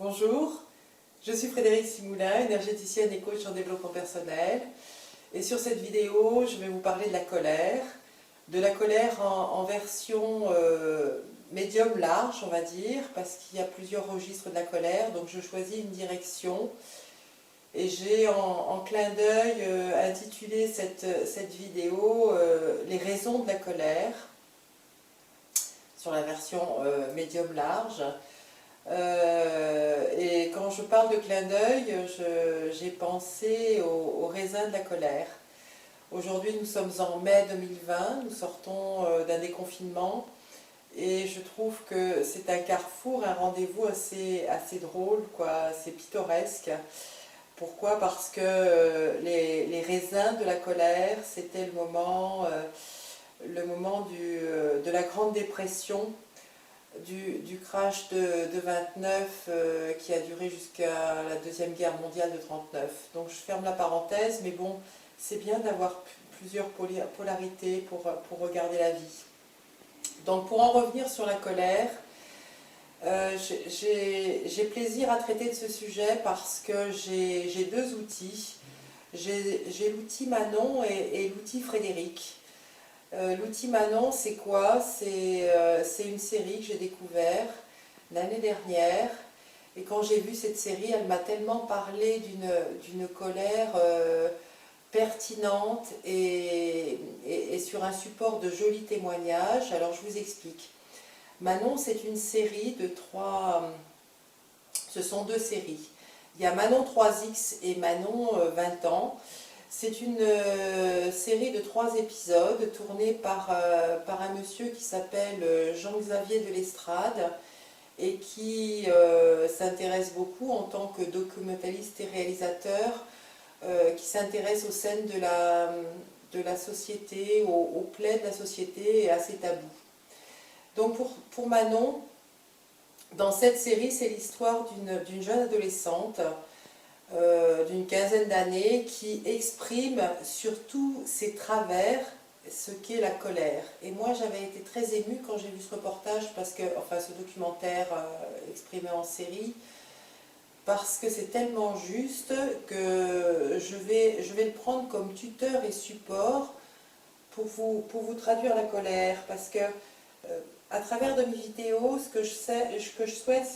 Bonjour, je suis Frédérique Simoulin, énergéticienne et coach en développement personnel. Et sur cette vidéo, je vais vous parler de la colère en version médium large, on va dire, parce qu'il y a plusieurs registres de la colère. Donc je choisis une direction et j'ai en clin d'œil intitulé cette vidéo Les raisons de la colère, sur la version médium large. Et quand je parle de clin d'œil, j'ai pensé au raisin de la colère. Aujourd'hui, nous sommes en mai 2020, nous sortons d'un déconfinement et je trouve que c'est un carrefour, un rendez-vous assez drôle, quoi, assez pittoresque. Pourquoi? Parce que les raisins de la colère, c'était le moment de la Grande Dépression, du crash de 29 qui a duré jusqu'à la Deuxième Guerre mondiale de 39. Donc je ferme la parenthèse, mais bon, c'est bien d'avoir plusieurs polarités pour regarder la vie. Donc pour en revenir sur la colère, j'ai plaisir à traiter de ce sujet parce que j'ai deux outils. J'ai l'outil Manon et l'outil Frédéric. L'outil Manon, c'est quoi? C'est une série que j'ai découverte l'année dernière. Et quand j'ai vu cette série, elle m'a tellement parlé d'une colère pertinente et sur un support de jolis témoignages. Alors je vous explique. Manon, c'est une série de trois... Ce sont deux séries. Il y a Manon 3X et Manon 20 ans. C'est une série de 3 épisodes tournés par un monsieur qui s'appelle Jean-Xavier de l'Estrade et qui s'intéresse beaucoup en tant que documentaliste et réalisateur, qui s'intéresse aux scènes de la société, aux plaies de la société et à ses tabous. Donc pour Manon, dans cette série, c'est l'histoire d'une jeune adolescente d'une quinzaine d'années qui exprime surtout ses travers, ce qu'est la colère. Et moi j'avais été très émue quand j'ai vu ce reportage, ce documentaire exprimé en série, parce que c'est tellement juste que je vais le prendre comme tuteur et support pour vous traduire la colère, parce que à travers de mes vidéos, ce que je souhaite,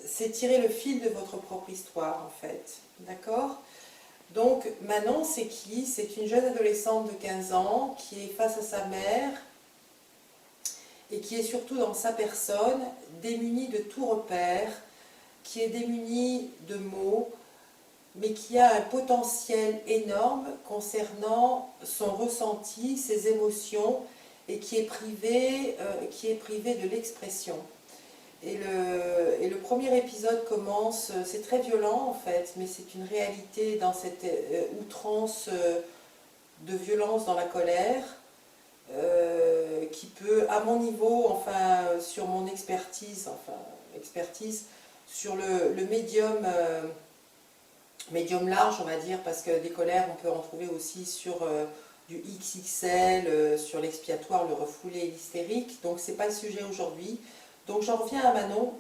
c'est tirer le fil de votre propre histoire, en fait. D'accord? Donc, Manon, c'est qui? C'est une jeune adolescente de 15 ans qui est face à sa mère et qui est surtout dans sa personne démunie de tout repère, qui est démunie de mots, mais qui a un potentiel énorme concernant son ressenti, ses émotions, et qui est privée de l'expression. Et le premier épisode commence, c'est très violent en fait, mais c'est une réalité dans cette outrance de violence dans la colère, qui peut, à mon niveau, sur mon expertise, sur le médium large, on va dire, parce que des colères, on peut en trouver aussi sur du XXL, sur l'expiatoire, le refoulé et l'hystérique, donc c'est pas le sujet aujourd'hui. Donc j'en reviens à Manon.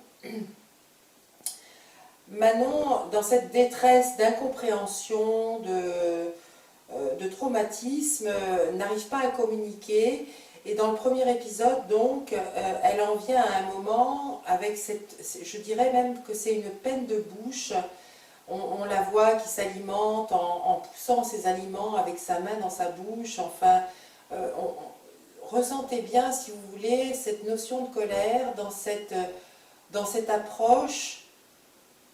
Manon, dans cette détresse d'incompréhension, de traumatisme, n'arrive pas à communiquer. Et dans le premier épisode, donc, elle en vient à un moment avec je dirais même que c'est une peine de bouche. On la voit qui s'alimente en poussant ses aliments avec sa main dans sa bouche. Enfin, ressentez bien, si vous voulez, cette notion de colère dans cette approche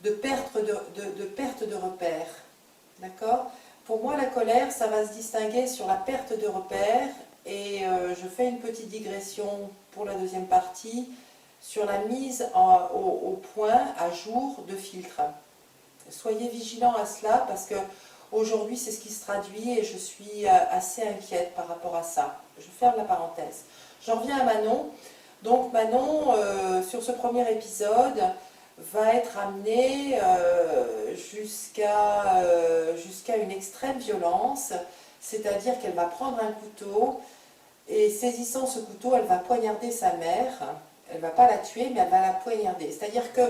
de perte de repères. D'accord? Pour moi, la colère, ça va se distinguer sur la perte de repères, et je fais une petite digression pour la deuxième partie, sur la mise au point, à jour, de filtres. Soyez vigilants à cela, parce que aujourd'hui, c'est ce qui se traduit, et je suis assez inquiète par rapport à ça. Je ferme la parenthèse. J'en reviens à Manon. Donc Manon, sur ce premier épisode, va être amenée jusqu'à une extrême violence, c'est-à-dire qu'elle va prendre un couteau, et saisissant ce couteau, elle va poignarder sa mère. Elle ne va pas la tuer, mais elle va la poignarder. C'est-à-dire que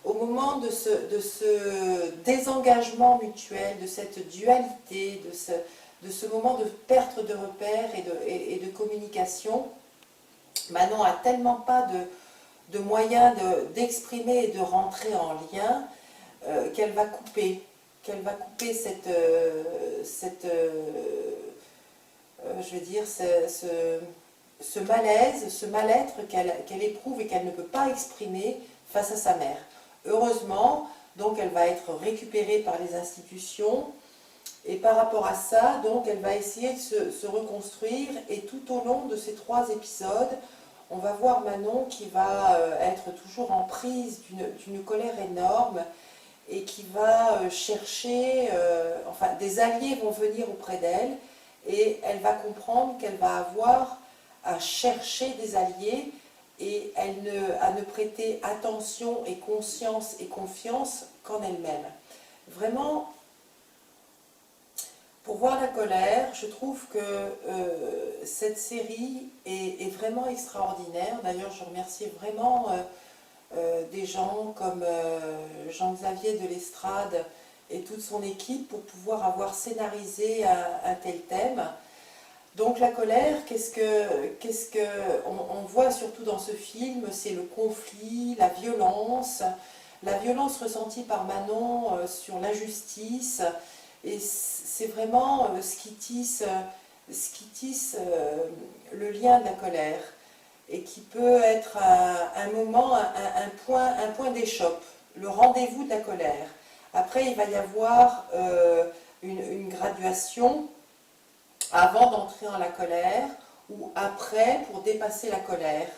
au moment de ce désengagement mutuel, de cette dualité, de ce moment de perte de repères et de communication, Manon a tellement pas de moyens d'exprimer et de rentrer en lien qu'elle va couper je veux dire, ce malaise, ce mal-être qu'elle éprouve et qu'elle ne peut pas exprimer face à sa mère. Heureusement, donc elle va être récupérée par les institutions et par rapport à ça, donc elle va essayer de se reconstruire et tout au long de ces 3 épisodes, on va voir Manon qui va être toujours en prise d'une colère énorme et qui va chercher, enfin des alliés vont venir auprès d'elle et elle va comprendre qu'elle va avoir à chercher des alliés et à ne prêter attention et conscience et confiance qu'en elle-même. Vraiment, pour voir la colère, je trouve que cette série est vraiment extraordinaire. D'ailleurs, je remercie vraiment des gens comme Jean-Xavier de l'Estrade et toute son équipe pour pouvoir avoir scénarisé un tel thème. Donc la colère, qu'est-ce que on voit surtout dans ce film, c'est le conflit, la violence ressentie par Manon sur l'injustice, et c'est vraiment ce qui tisse le lien de la colère, et qui peut être un moment, un point d'échoppe, le rendez-vous de la colère. Après, il va y avoir une graduation avant d'entrer dans la colère ou après pour dépasser la colère.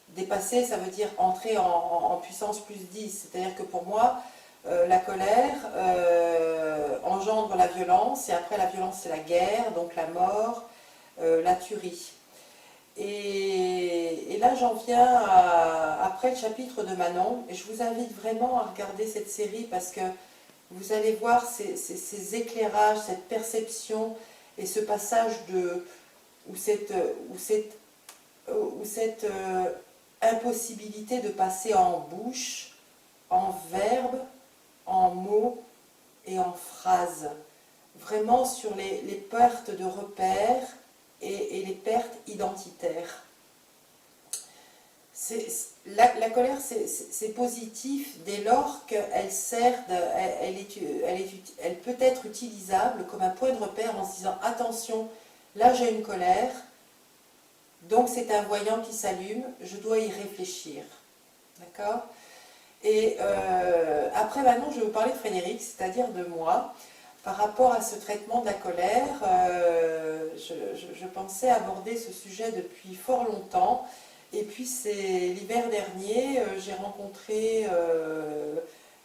Dépasser, ça veut dire entrer en puissance plus 10. C'est-à-dire que pour moi, la colère engendre la violence, et après la violence, c'est la guerre, donc la mort, la tuerie. Et là, j'en viens après le chapitre de Manon, et je vous invite vraiment à regarder cette série parce que vous allez voir ces éclairages, cette perception et ce passage où cette impossibilité de passer en bouche, en verbe, en mots et en phrases. Vraiment sur les pertes de repères et les pertes identitaires. La colère, c'est positif dès lors qu'elle sert, elle peut être utilisable comme un point de repère en se disant attention, là j'ai une colère, donc c'est un voyant qui s'allume, je dois y réfléchir. D'accord ? Et après maintenant, je vais vous parler de Frédéric, c'est-à-dire de moi. Par rapport à ce traitement de la colère, je pensais aborder ce sujet depuis fort longtemps. Et puis c'est l'hiver dernier, j'ai rencontré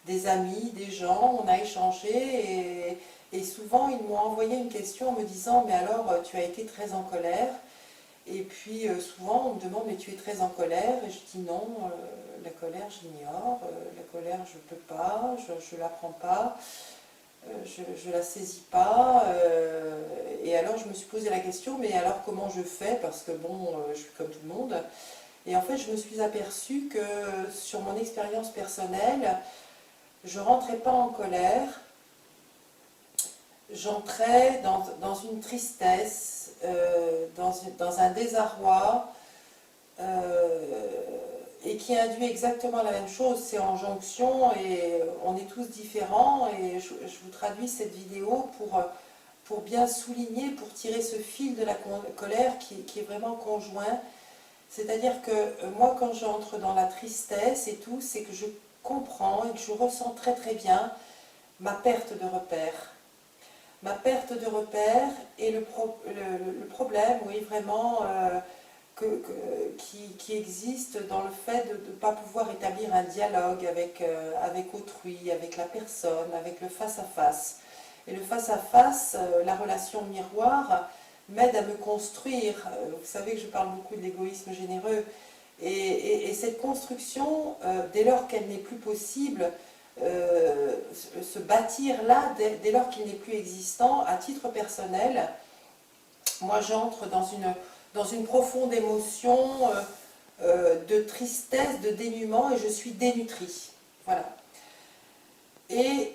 des amis, des gens, on a échangé et souvent ils m'ont envoyé une question en me disant « mais alors tu as été très en colère ?» Et puis souvent on me demande « mais tu es très en colère ?» et je dis « non, la colère j'ignore, la colère je ne peux pas, je ne l'apprends pas. Je ne la saisis pas, et alors je me suis posé la question, mais alors comment je fais, parce que bon, je suis comme tout le monde, et en fait je me suis aperçue que sur mon expérience personnelle, je ne rentrais pas en colère, j'entrais dans une tristesse, dans un désarroi, et qui induit exactement la même chose, c'est en jonction et on est tous différents, et je vous traduis cette vidéo pour bien souligner, pour tirer ce fil de la colère qui est vraiment conjoint. C'est-à-dire que moi quand j'entre dans la tristesse et tout, c'est que je comprends et que je ressens très très bien ma perte de repère. Ma perte de repère et le problème, oui vraiment... qui existe dans le fait de ne pas pouvoir établir un dialogue avec autrui, avec la personne, avec le face-à-face. Et le face-à-face, la relation miroir, m'aide à me construire. Vous savez que je parle beaucoup de l'égoïsme généreux. Et cette construction, dès lors qu'elle n'est plus possible, se bâtir là, dès lors qu'il n'est plus existant, à titre personnel, moi j'entre dans une profonde émotion de tristesse, de dénuement, et je suis dénutrie. Voilà. Et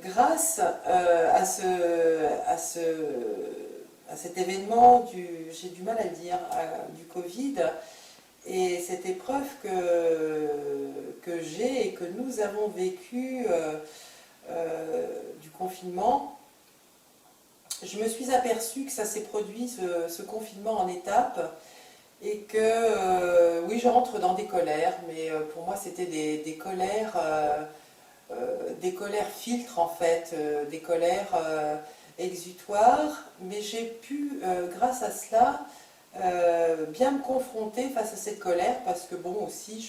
grâce à cet événement, j'ai du mal à le dire, du Covid, et cette épreuve que j'ai et que nous avons vécue du confinement, je me suis aperçue que ça s'est produit, ce confinement en étapes, et que oui, je rentre dans des colères, mais pour moi c'était des colères filtres en fait, des colères exutoires, mais j'ai pu, grâce à cela, bien me confronter face à cette colère, parce que bon aussi,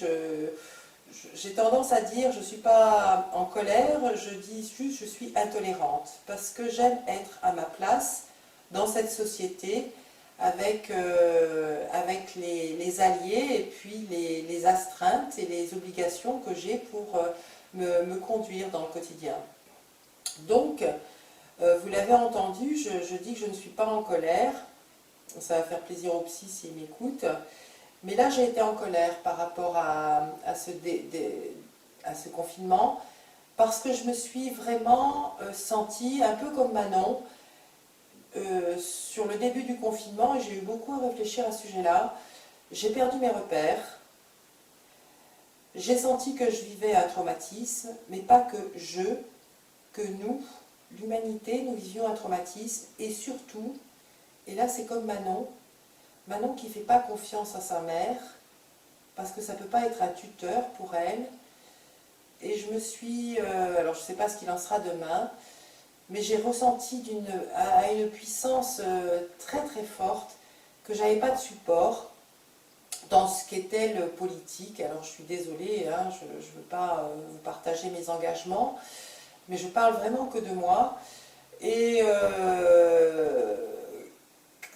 j'ai tendance à dire je ne suis pas en colère, je dis juste je suis intolérante, parce que j'aime être à ma place dans cette société, avec les alliés et puis les astreintes et les obligations que j'ai pour me conduire dans le quotidien. Donc, vous l'avez entendu, je dis que je ne suis pas en colère. Ça va faire plaisir au psy s'il m'écoute. Mais là, j'ai été en colère par rapport à ce confinement, parce que je me suis vraiment sentie un peu comme Manon sur le début du confinement, et j'ai eu beaucoup à réfléchir à ce sujet-là. J'ai perdu mes repères. J'ai senti que je vivais un traumatisme, mais pas que nous, l'humanité, nous vivions un traumatisme, et surtout, et là c'est comme Manon qui ne fait pas confiance à sa mère, parce que ça ne peut pas être un tuteur pour elle, et je me suis, alors je ne sais pas ce qu'il en sera demain, mais j'ai ressenti à une puissance très très forte que je n'avais pas de support dans ce qu'était le politique. Alors je suis désolée, hein, je ne veux pas vous partager mes engagements, mais je parle vraiment que de moi. Et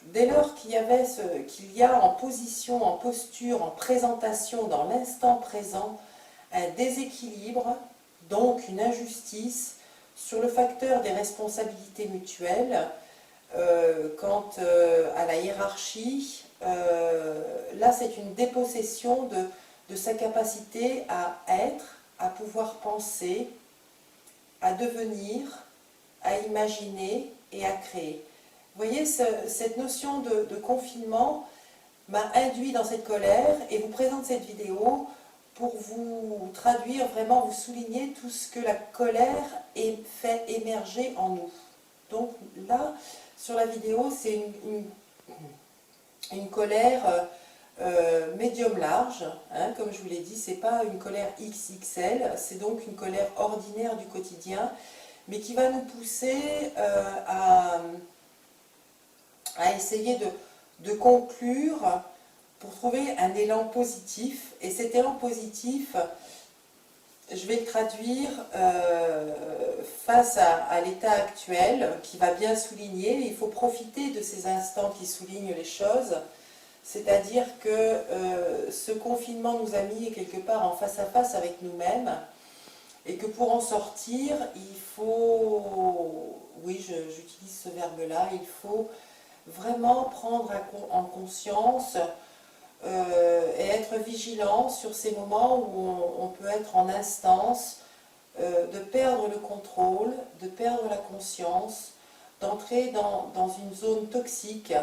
dès lors qu'il y a en position, en posture, en présentation, dans l'instant présent, un déséquilibre, donc une injustice, sur le facteur des responsabilités mutuelles, quant à la hiérarchie, là c'est une dépossession de sa capacité à être, à pouvoir penser, à devenir, à imaginer et à créer. Vous voyez, cette notion de confinement m'a induit dans cette colère, et vous présente cette vidéo pour vous traduire, vraiment vous souligner tout ce que la colère fait émerger en nous. Donc là, sur la vidéo, c'est une colère médium large, hein, comme je vous l'ai dit, c'est pas une colère XXL, c'est donc une colère ordinaire du quotidien, mais qui va nous pousser à essayer de conclure pour trouver un élan positif. Et cet élan positif, je vais le traduire face à l'état actuel, qui va bien souligner. Il faut profiter de ces instants qui soulignent les choses, c'est-à-dire que ce confinement nous a mis quelque part en face à face avec nous-mêmes, et que pour en sortir, il faut, oui, j'utilise ce verbe-là, il faut vraiment prendre en conscience et être vigilant sur ces moments où on peut être en instance, de perdre le contrôle, de perdre la conscience, d'entrer dans une zone toxique,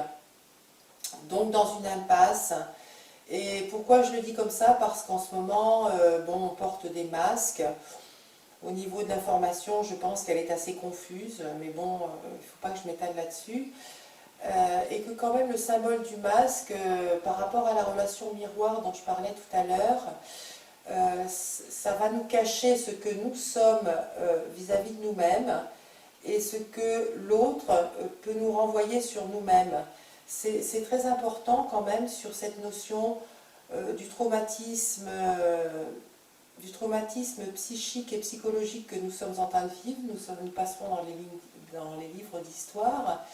donc dans une impasse. Et pourquoi je le dis comme ça? Parce qu'en ce moment, bon, on porte des masques. Au niveau de l'information, je pense qu'elle est assez confuse, mais bon, il ne faut pas que je m'étale là-dessus. Et que quand même le symbole du masque, par rapport à la relation miroir dont je parlais tout à l'heure, ça va nous cacher ce que nous sommes vis-à-vis de nous-mêmes, et ce que l'autre peut nous renvoyer sur nous-mêmes. C'est très important quand même sur cette notion du traumatisme psychique et psychologique que nous sommes en train de vivre. Nous passerons dans les livres d'histoire.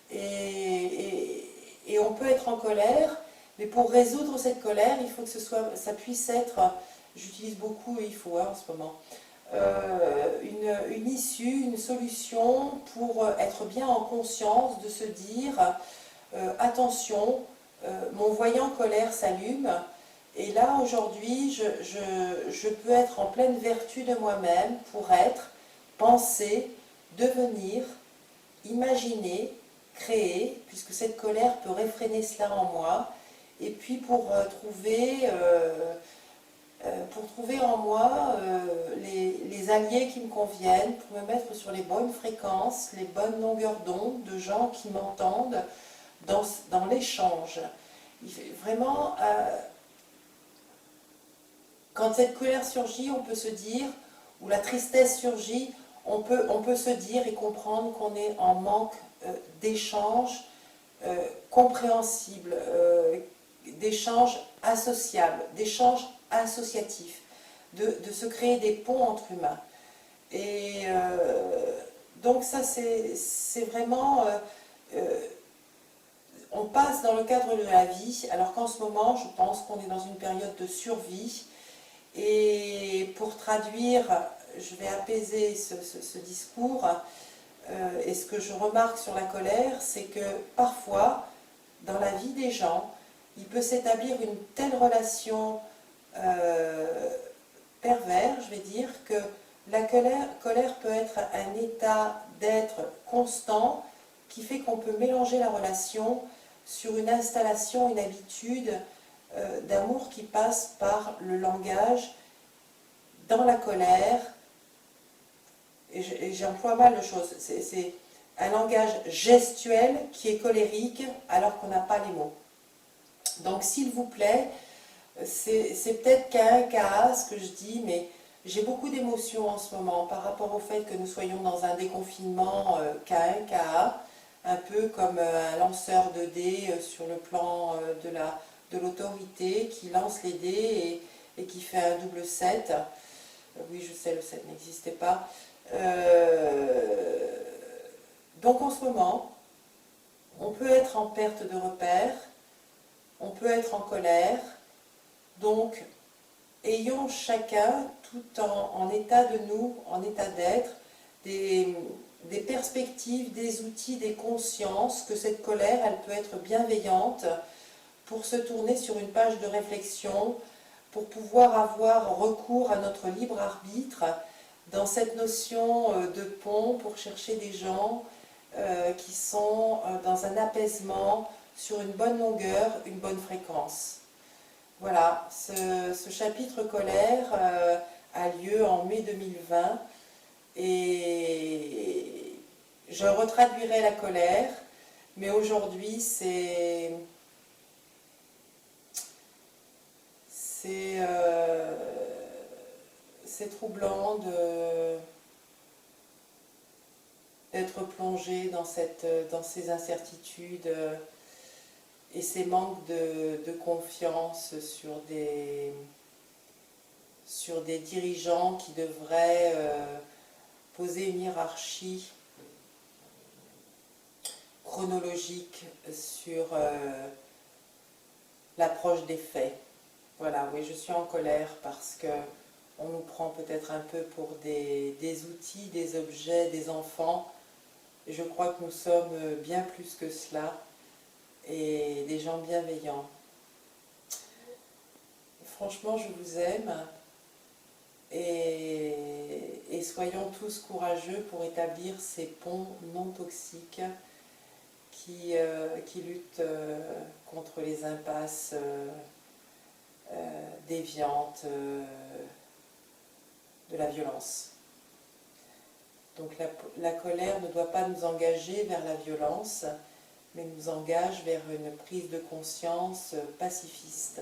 Et on peut être en colère, mais pour résoudre cette colère, il faut que ça puisse être, j'utilise beaucoup il faut en ce moment, une issue, une solution pour être bien en conscience de se dire attention, mon voyant colère s'allume, Et là, aujourd'hui, je peux être en pleine vertu de moi-même pour être, penser, devenir, imaginer, créer, puisque cette colère peut réfréner cela en moi, et puis pour trouver en moi les alliés qui me conviennent, pour me mettre sur les bonnes fréquences, les bonnes longueurs d'onde de gens qui m'entendent dans l'échange. Vraiment, quand cette colère surgit, on peut se dire, ou la tristesse surgit, on peut se dire et comprendre qu'on est en manque d'échanges compréhensibles, d'échanges associables, d'échanges associatifs, de se créer des ponts entre humains. Et donc ça, c'est vraiment... on passe dans le cadre de la vie, alors qu'en ce moment, je pense qu'on est dans une période de survie. Et pour traduire, je vais apaiser ce discours, et ce que je remarque sur la colère, c'est que parfois, dans la vie des gens, il peut s'établir une telle relation pervers, je vais dire, que la colère peut être un état d'être constant qui fait qu'on peut mélanger la relation sur une installation, une habitude d'amour qui passe par le langage dans la colère, et j'emploie mal de choses, c'est un langage gestuel qui est colérique alors qu'on n'a pas les mots. Donc s'il vous plaît, c'est peut-être qu'un cas ce que je dis, mais j'ai beaucoup d'émotions en ce moment par rapport au fait que nous soyons dans un déconfinement KA, un peu comme un lanceur de dés sur le plan de l'autorité qui lance les dés et qui fait un double 7. Oui, je sais, le 7 n'existait pas. Donc en ce moment, on peut être en perte de repère, on peut être en colère, donc ayons chacun, tout en état de nous, en état d'être, des perspectives, des outils, des consciences, que cette colère, elle peut être bienveillante pour se tourner sur une page de réflexion, pour pouvoir avoir recours à notre libre arbitre dans cette notion de pont pour chercher des gens qui sont dans un apaisement sur une bonne longueur, une bonne fréquence. Voilà, ce chapitre colère a lieu en mai 2020 et je retraduirai la colère, mais aujourd'hui c'est troublant d'être plongé dans ces incertitudes et ces manques de confiance sur des dirigeants qui devraient poser une hiérarchie chronologique sur l'approche des faits. Voilà, oui, je suis en colère parce que on nous prend peut-être un peu pour des outils, des objets, des enfants. Et je crois que nous sommes bien plus que cela et des gens bienveillants. Franchement, je vous aime et soyons tous courageux pour établir ces ponts non toxiques qui luttent contre les impasses déviantes de la violence. Donc la colère ne doit pas nous engager vers la violence, mais nous engage vers une prise de conscience pacifiste.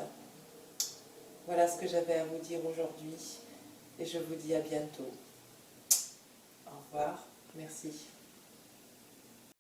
Voilà ce que j'avais à vous dire aujourd'hui et je vous dis à bientôt. Au revoir, merci.